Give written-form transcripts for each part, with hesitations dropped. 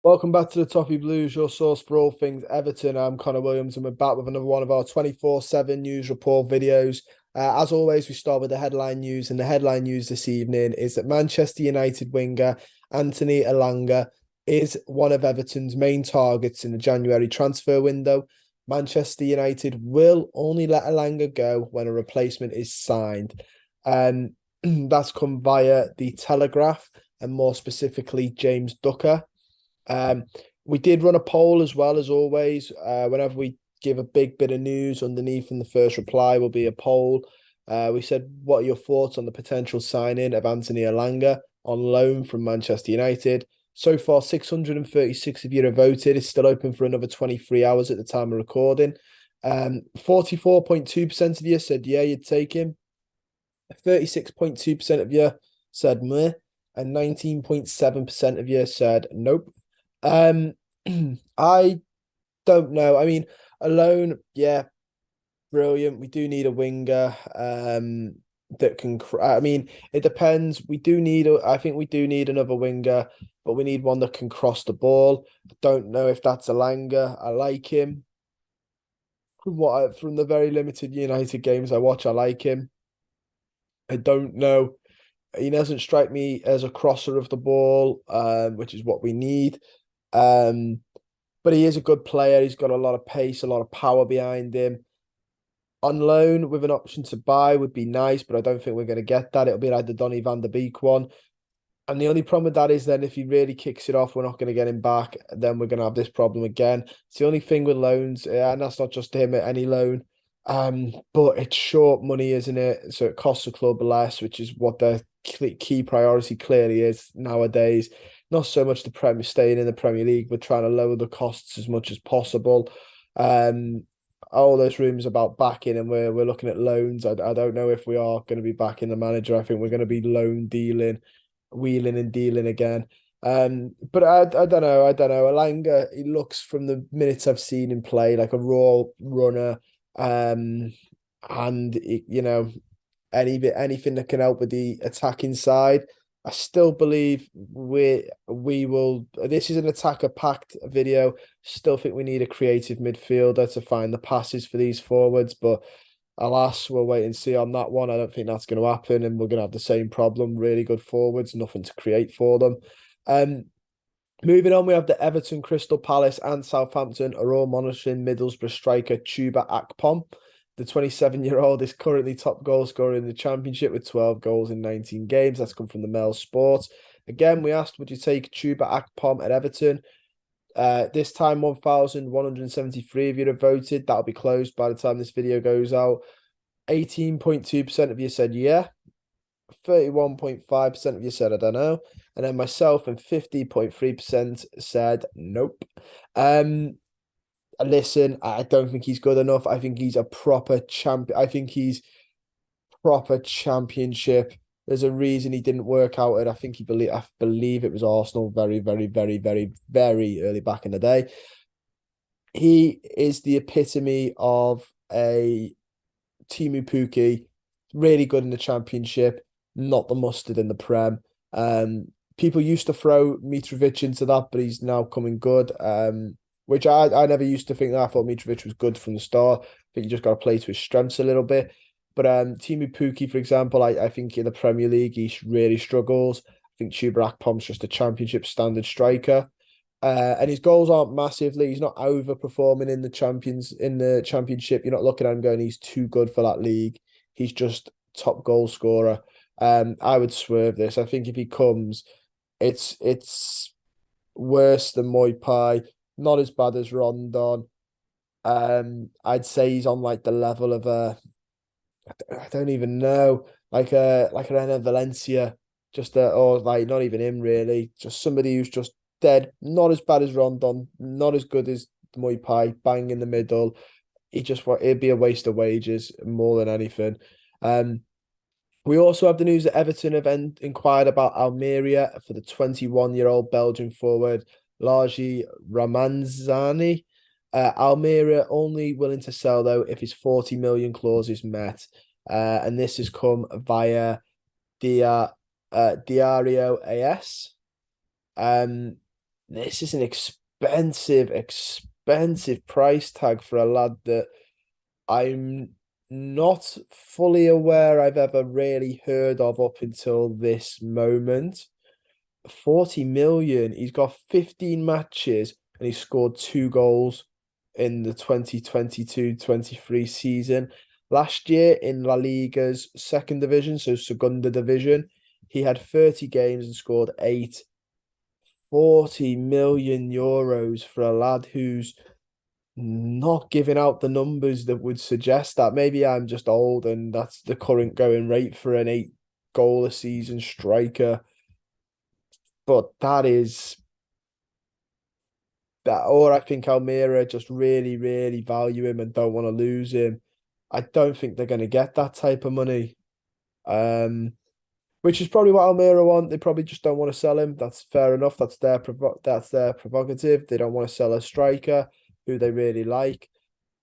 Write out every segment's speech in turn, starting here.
Welcome back to the Toffee Blues, your source for all things Everton. I'm Connor Williams and we're back with another one of our 24/7 news report videos. As always, we start with the headline news, and the headline news this evening is that Manchester United winger Anthony Elanga is one of Everton's main targets in the January transfer window. Manchester United will only let Elanga go when a replacement is signed. That's come via the Telegraph and more specifically James Ducker. Um, we did run a poll as well as always. Whenever we give a big bit of news underneath in the first reply will be a poll. We said, what are your thoughts on the potential signing of Anthony Elanga on loan from Manchester United? So far, 636 of you have voted. It's still open for another 23 hours at the time of recording. 44.2% of you said, yeah, you'd take him. 36.2% of you said, meh. And 19.7% of you said, nope. I don't know. I mean, alone, yeah, brilliant. We do need a winger that can. I mean, it depends. We do need. I think we do need another winger, but we need one that can cross the ball. I don't know if that's Elanga. I like him. From the very limited United games I watch, I like him. I don't know. He doesn't strike me as a crosser of the ball, which is what we need. Um, but he is a good player. He's got a lot of pace, a lot of power behind him. On loan with an option to buy would be nice, but I don't think we're going to get that. It'll be like the Donny van der Beek one. And the only problem with that is then if he really kicks it off, we're not going to get him back. Then we're going to have this problem again. It's the only thing with loans, and that's not just him at any loan. But it's short money, isn't it? So it costs the club less, which is what their key priority clearly is nowadays. Not so much the Premier staying in the Premier League, but trying to lower the costs as much as possible. All those rumors about backing, and we're looking at loans. I don't know if we are going to be backing the manager. I think we're going to be loan dealing, wheeling and dealing again. But I don't know. I don't know. Elanga, he looks from the minutes I've seen him play like a raw runner. And you know, anything that can help with the attacking side. I still believe we will. This is an attacker packed video. Still think we need a creative midfielder to find the passes for these forwards, but alas, we'll wait and see on that one. I don't think that's going to happen, and we're going to have the same problem. Really good forwards, nothing to create for them. Moving on, we have the Everton, Crystal Palace, and Southampton are all monitoring Middlesbrough striker Chuba Akpom. The 27-year-old is currently top goal scorer in the Championship with 12 goals in 19 games. That's come from the Mail Sports. Again, we asked, would you take Chuba Akpom at Everton? This time, 1,173 of you have voted. That'll be closed by the time this video goes out. 18.2% of you said yeah. 31.5% of you said I don't know. And then myself and 50.3% said nope. Listen, I don't think he's good enough. I think he's a proper champion. I think he's proper championship. There's a reason he didn't work out, and I believe it was Arsenal very, very, very, very, very early back in the day. He is the epitome of a Timu Pukki, really good in the Championship, not the mustard in the Prem. People used to throw Mitrovic into that, but he's now coming good. Which I never used to think that. I thought Mitrovic was good from the start. I think you just got to play to his strengths a little bit. But Timu Pukki, for example, I think in the Premier League he really struggles. I think Chuba Akpom's just a Championship standard striker. And his goals aren't massively. He's not overperforming in the Championship. You're not looking at him going, he's too good for that league. He's just top goal scorer. I would swerve this. I think if he comes, it's worse than Moipai. Not as bad as Rondon. I'd say he's on like the level of I don't even know, like an Enner Valencia, or like not even him really, just somebody who's just dead. Not as bad as Rondon, not as good as Moipai, bang in the middle. It'd be a waste of wages more than anything. We also have the news that Everton have inquired about Almeria for the 21-year-old Belgian forward Largie Ramazani. Almeria only willing to sell though if his 40 million clause is met. And this has come via Diario AS. this is an expensive price tag for a lad that I'm not fully aware I've ever really heard of up until this moment. 40 million. He's got 15 matches and he scored 2 goals in the 2022-23 season. Last year in La Liga's second division, so Segunda division, he had 30 games and scored 8. 40 million euros for a lad who's not giving out the numbers that would suggest that. Maybe I'm just old and that's the current going rate for an 8 goal a season striker. But that is that, or I think Almira just really, really value him and don't want to lose him. I don't think they're going to get that type of money. Which is probably what Almira want. They probably just don't want to sell him. That's fair enough. That's their prerogative. They don't want to sell a striker who they really like.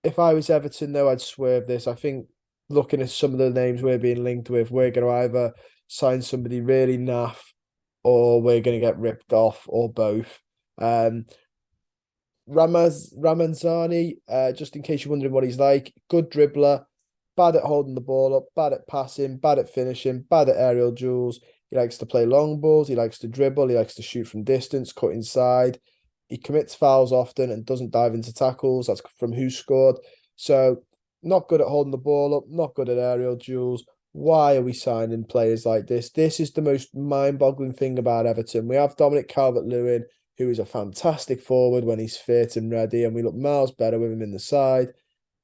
If I was Everton, though, I'd swerve this. I think looking at some of the names we're being linked with, we're going to either sign somebody really naff or we're going to get ripped off or both. Ramazani, just in case you're wondering what he's like, good dribbler, bad at holding the ball up, bad at passing, bad at finishing, bad at aerial duels. He likes to play long balls, he likes to dribble, he likes to shoot from distance, cut inside. He commits fouls often and doesn't dive into tackles. That's from Who Scored. So not good at holding the ball up, not good at aerial duels. Why are we signing players like this? This is the most mind-boggling thing about Everton. We have Dominic Calvert-Lewin, who is a fantastic forward when he's fit and ready, and we look miles better with him in the side.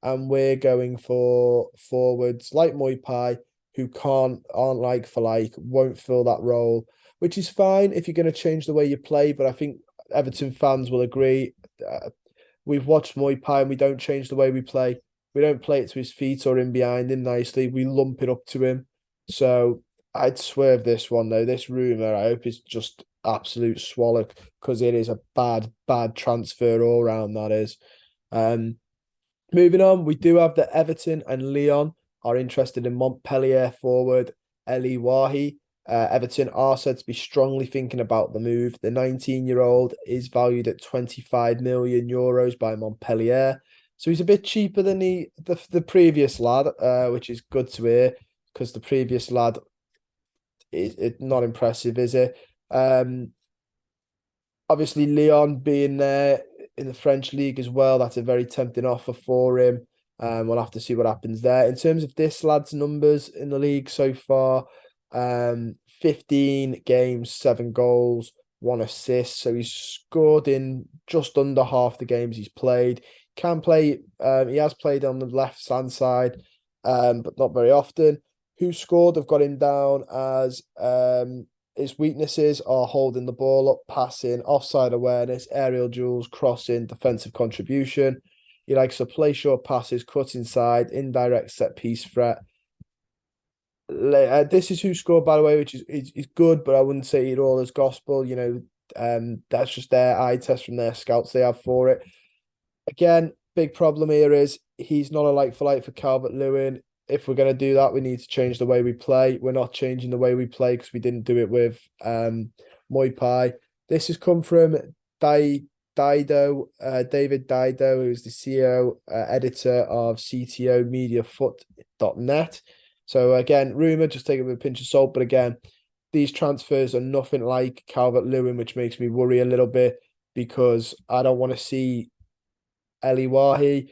And we're going for forwards like Moipai, who aren't like for like, won't fill that role, which is fine if you're going to change the way you play. But I think Everton fans will agree. We've watched Moipai and we don't change the way we play. We don't play it to his feet or in behind him nicely. We lump it up to him. So I'd swerve this one though. This rumour, I hope it's just absolute swallow because it is a bad transfer all round, that is. Moving on, we do have that Everton and Lyon are interested in Montpellier forward Ellie Wahi. Everton are said to be strongly thinking about the move. The 19-year-old is valued at 25 million euros by Montpellier. So he's a bit cheaper than the previous lad, which is good to hear because the previous lad is not impressive, is it? Obviously, Lyon being there in the French league as well, that's a very tempting offer for him. We'll have to see what happens there. In terms of this lad's numbers in the league so far, 15 games, 7 goals, 1 assist. So he's scored in just under half the games he's played. Can play, he has played on the left-hand side, but not very often. Who Scored? I've got him down as his weaknesses are holding the ball up, passing, offside awareness, aerial duels, crossing, defensive contribution. He likes to play short passes, cut inside, indirect set piece threat. This is Who Scored, by the way, which is good, but I wouldn't say it all as gospel. That's just their eye test from their scouts they have for it. Again, big problem here is he's not a like for like for Calvert-Lewin. If we're going to do that, we need to change the way we play. We're not changing the way we play because we didn't do it with Moipai. This has come from David Dido, who's the CEO, editor of CTOmediafoot.net. So again, rumour, just take it with a pinch of salt. But again, these transfers are nothing like Calvert-Lewin, which makes me worry a little bit because I don't want to see Ellie Wahi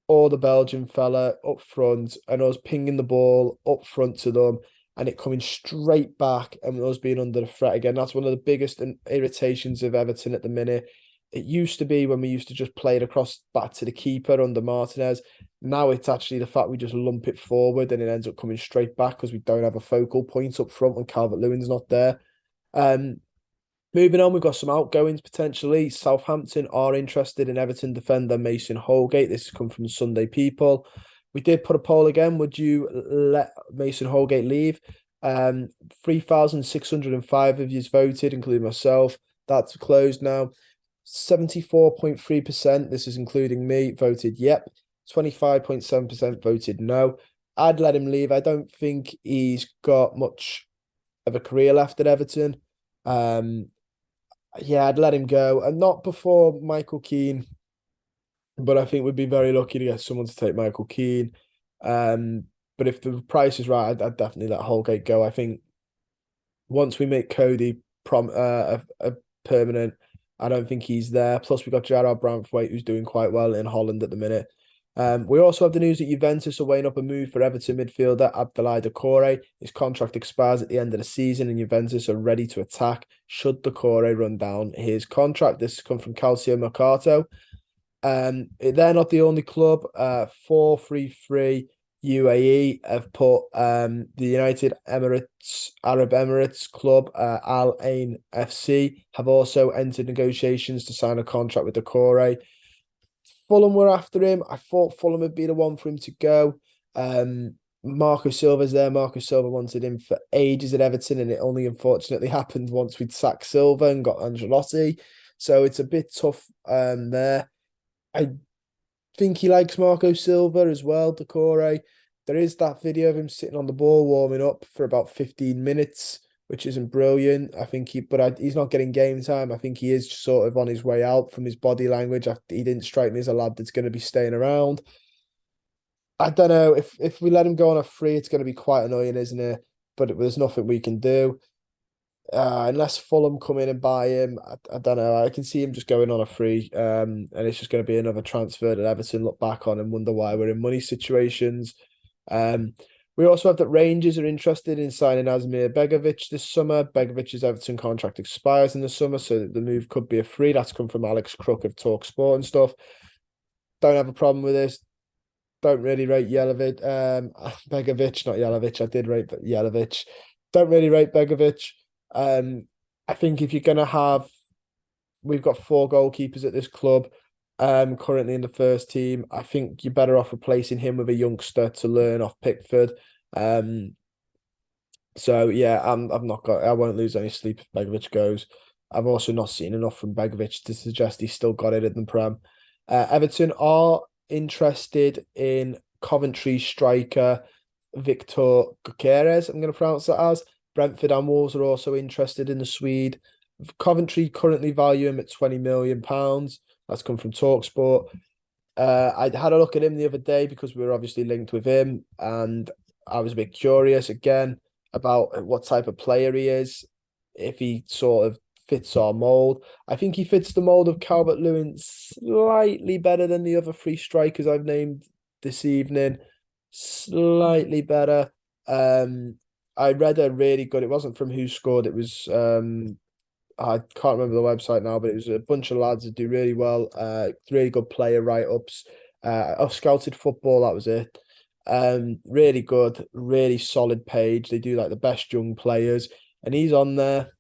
or the Belgian fella up front and us pinging the ball up front to them and it coming straight back and us being under the threat again. That's one of the biggest irritations of Everton at the minute. It used to be when we used to just play it across back to the keeper under Martinez. Now it's actually the fact we just lump it forward and it ends up coming straight back because we don't have a focal point up front when Calvert-Lewin's not there. Moving on, we've got some outgoings potentially. Southampton are interested in Everton defender Mason Holgate. This has come from the Sunday People. We did put a poll again. Would you let Mason Holgate leave? 3,605 of you voted, including myself. That's closed now. 74.3%, this is including me, voted yep. 25.7% voted no. I'd let him leave. I don't think he's got much of a career left at Everton. Yeah, I'd let him go, and not before Michael Keane. But I think we'd be very lucky to get someone to take Michael Keane. Um, but if the price is right, I'd definitely let Holgate go. I think once we make Cody a permanent, I don't think he's there. Plus, we got Gerard Brantwaite, who's doing quite well in Holland at the minute. We also have the news that Juventus are weighing up a move for Everton midfielder Abdoulaye Doucoure. His contract expires at the end of the season, and Juventus are ready to attack should Doucoure run down his contract. This has come from Calcio Mercato. They're not the only club. 433 UAE have put the United Emirates Arab Emirates club Al Ain FC have also entered negotiations to sign a contract with the Doucoure. Fulham were after him. I thought Fulham would be the one for him to go. Marco Silva's there. Marco Silva wanted him for ages at Everton, and it only unfortunately happened once we'd sacked Silva and got Ancelotti. So it's a bit tough there. I think he likes Marco Silva as well, Doucoure. There is that video of him sitting on the ball warming up for about 15 minutes, which isn't brilliant. I think he's not getting game time. I think he is sort of on his way out from his body language. He didn't strike me as a lad that's going to be staying around. I don't know if we let him go on a free, it's going to be quite annoying, isn't it? But there's nothing we can do. Unless Fulham come in and buy him, I don't know. I can see him just going on a free, and it's just going to be another transfer that Everton look back on and wonder why we're in money situations. We also have that Rangers are interested in signing Asmir Begovic this summer. Begovic's Everton contract expires in the summer, so the move could be a free. That's come from Alex Crook of Talk Sport and stuff. Don't have a problem with this. Don't really rate Begovic, not Jelavic. I did rate Jelavic. Don't really rate Begovic. I think if you're gonna we've got 4 goalkeepers at this club, currently in the first team. I think you're better off replacing him with a youngster to learn off Pickford. So yeah, I won't lose any sleep if Begovic goes. I've also not seen enough from Begovic to suggest he's still got it in the Prem. Everton are interested in Coventry striker Victor Gyokeres, I'm going to pronounce that as. Brentford and Wolves are also interested in the Swede. Coventry currently value him at £20 million. That's come from TalkSport. I had a look at him the other day because we were obviously linked with him, and I was a bit curious again about what type of player he is, if he sort of fits our mould. I think he fits the mould of Calvert-Lewin slightly better than the other 3 strikers I've named this evening. Slightly better. I read a really good, it wasn't from Who Scored, it was I can't remember the website now, but it was a bunch of lads that do really well, really good player write-ups. Scouted Football, that was it. Really good, really solid page. They do like the best young players, and he's on there.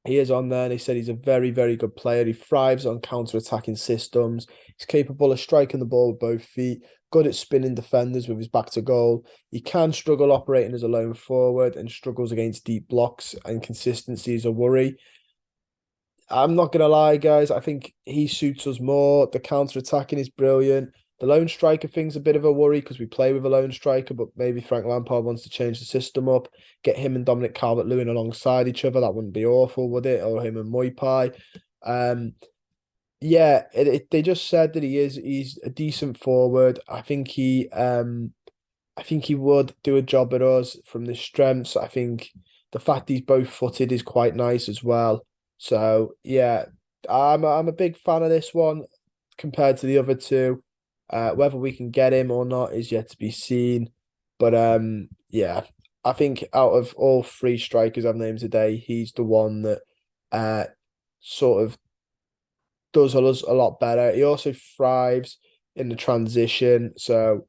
He is on there, and he said he's a very, very good player. He thrives on counter-attacking systems. He's capable of striking the ball with both feet, good at spinning defenders with his back to goal. He can struggle operating as a lone forward and struggles against deep blocks, and consistency is a worry. I'm not going to lie, guys. I think he suits us more. The counter-attacking is brilliant. The lone striker thing's a bit of a worry because we play with a lone striker, but maybe Frank Lampard wants to change the system up, get him and Dominic Calvert-Lewin alongside each other. That wouldn't be awful, would it? Or him and Moipai. Yeah, they just said that he's a decent forward. I think he would do a job at us from the strengths. I think the fact he's both footed is quite nice as well. So yeah, I'm a big fan of this one compared to the other 2. Whether we can get him or not is yet to be seen. But yeah, I think out of all 3 strikers I've named today, he's the one that sort of does us a lot better. He also thrives in the transition, so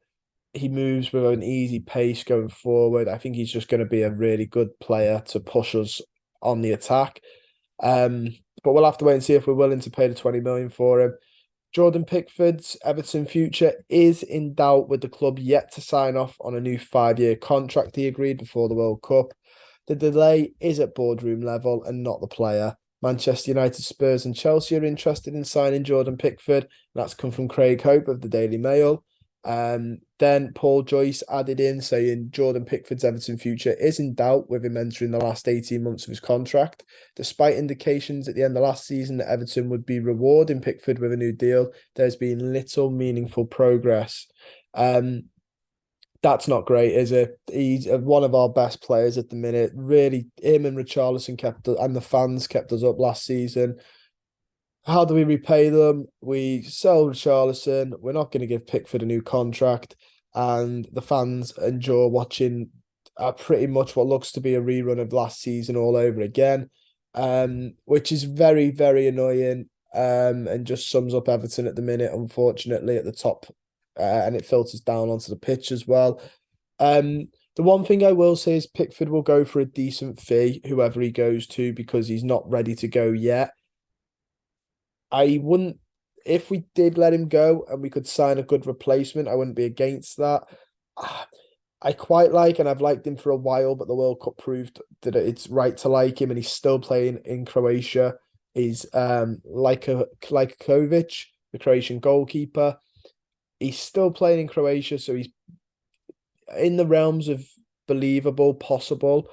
he moves with an easy pace going forward. I think he's just going to be a really good player to push us on the attack. But we'll have to wait and see if we're willing to pay the 20 million for him. Jordan Pickford's Everton future is in doubt, with the club yet to sign off on a new 5-year contract he agreed before the World Cup. The delay is at boardroom level and not the player. Manchester United, Spurs and Chelsea are interested in signing Jordan Pickford. That's come from Craig Hope of the Daily Mail. Then Paul Joyce added in saying Jordan Pickford's Everton future is in doubt with him entering the last 18 months of his contract. Despite indications at the end of last season that Everton would be rewarding Pickford with a new deal, there's been little meaningful progress. That's not great, is it? He's one of our best players at the minute. Really, him and Richarlison kept us, and the fans kept us up last season. How do we repay them? We sell Richarlison. We're not going to give Pickford a new contract, and the fans enjoy watching pretty much what looks to be a rerun of last season all over again, which is very, very annoying, and just sums up Everton at the minute, unfortunately, at the top, and it filters down onto the pitch as well. The one thing I will say is Pickford will go for a decent fee, whoever he goes to, because he's not ready to go yet. I wouldn't, if we did let him go and we could sign a good replacement, I wouldn't be against that. I quite like, and I've liked him for a while, but the World Cup proved that it's right to like him, and he's still playing in Croatia. He's like Kovic, the Croatian goalkeeper. He's still playing in Croatia, so he's in the realms of believable, possible.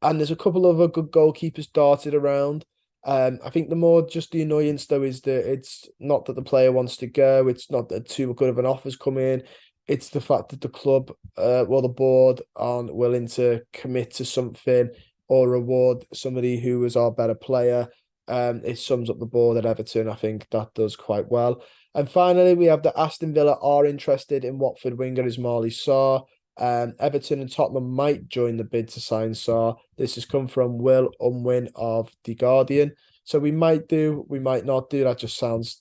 And there's a couple of other good goalkeepers darted around. I think the more just the annoyance though is that it's not that the player wants to go. It's not that too good of an offer's come in. It's the fact that the club, the board aren't willing to commit to something or reward somebody who was our better player. It sums up the board at Everton. I think that does quite well. And finally, we have the Aston Villa are interested in Watford winger Ismaila Sarr. Everton and Tottenham might join the bid to sign Sarr. This has come from Will Unwin of The Guardian. So we might do, we might not do. That sounds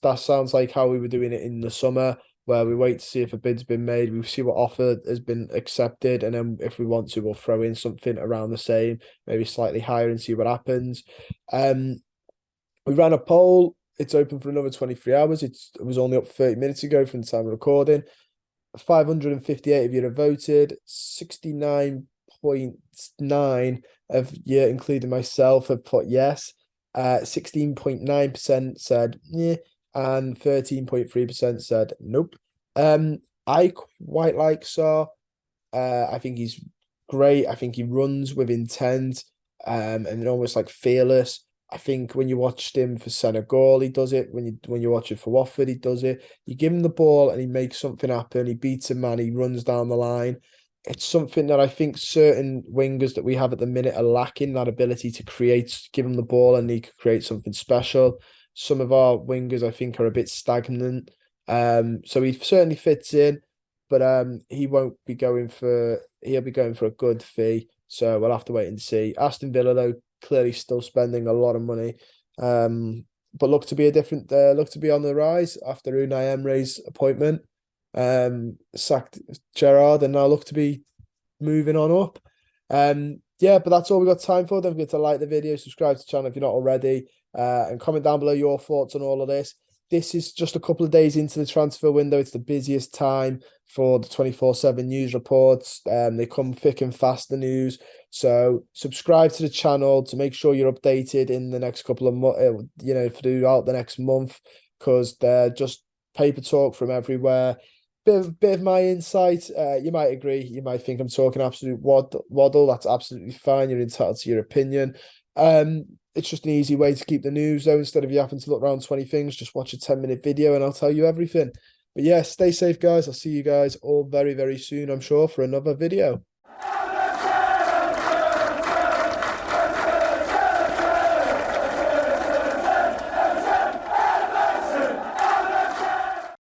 like how we were doing it in the summer, where we wait to see if a bid's been made, we see what offer has been accepted, and then if we want to, we'll throw in something around the same, maybe slightly higher, and see what happens. We ran a poll. It's open for another 23 hours. It was only up 30 minutes ago from the time of recording. 558 of you have voted. 69.9 of you, including myself, have put yes. 16.9% said yeah, and 13.3% said nope. I quite like Sarr. I think he's great. I think he runs with intent, and almost like fearless. I think when you watched him for Senegal, he does it. When you watch it for Watford, he does it. You give him the ball and he makes something happen. He beats a man. He runs down the line. It's something that I think certain wingers that we have at the minute are lacking, that ability to create, give him the ball and he could create something special. Some of our wingers, I think, are a bit stagnant. So he certainly fits in, but he'll be going for a good fee. So we'll have to wait and see. Aston Villa, though, clearly still spending a lot of money, but look to be look to be on the rise after Unai Emery's appointment. Sacked Gerrard and now look to be moving on up. Yeah, but that's all we got time for. Don't forget to like the video, subscribe to the channel if you're not already, and comment down below your thoughts on all of this. This is just a couple of days into the transfer window. It's the busiest time for the 24/7 news reports. They come thick and fast, the news. So subscribe to the channel to make sure you're updated in the next couple of months, throughout the next month, because they're just paper talk from everywhere. Bit of my insight. You might agree. You might think I'm talking absolute waddle. That's absolutely fine. You're entitled to your opinion. It's just an easy way to keep the news, though. Instead of you having to look around 20 things, just watch a 10-minute video and I'll tell you everything. But yeah, stay safe, guys. I'll see you guys all very, very soon, I'm sure, for another video.